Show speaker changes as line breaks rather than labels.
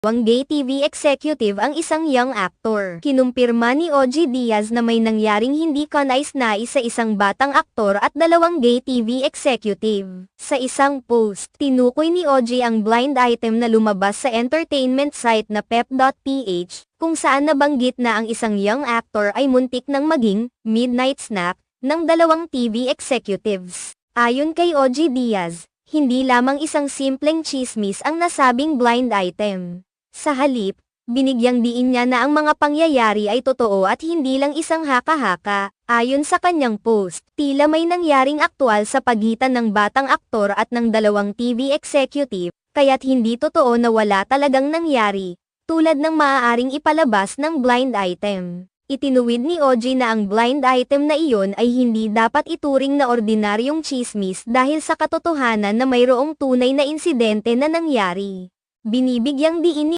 gay TV executive ang isang young actor. Kinumpirma ni OG Diaz na may nangyaring hindi kanais-nais sa isang batang aktor at 2 gay TV executive. Sa isang post, tinukoy ni OG ang blind item na lumabas sa entertainment site na pep.ph, kung saan nabanggit na ang isang young actor ay muntik ng maging midnight snack ng 2 TV executives. Ayon kay OG Diaz, hindi lamang isang simpleng chismis ang nasabing blind item. Sa halip, binigyang diin niya na ang mga pangyayari ay totoo at hindi lang isang haka-haka. Ayon sa kanyang post, tila may nangyaring aktwal sa pagitan ng batang aktor at ng 2 TV executive, kaya't hindi totoo na wala talagang nangyari, tulad ng maaaring ipalabas ng blind item. Itinuwid ni OG na ang blind item na iyon ay hindi dapat ituring na ordinaryong chismis dahil sa katotohanan na mayroong tunay na insidente na nangyari. Binibigyang diin ni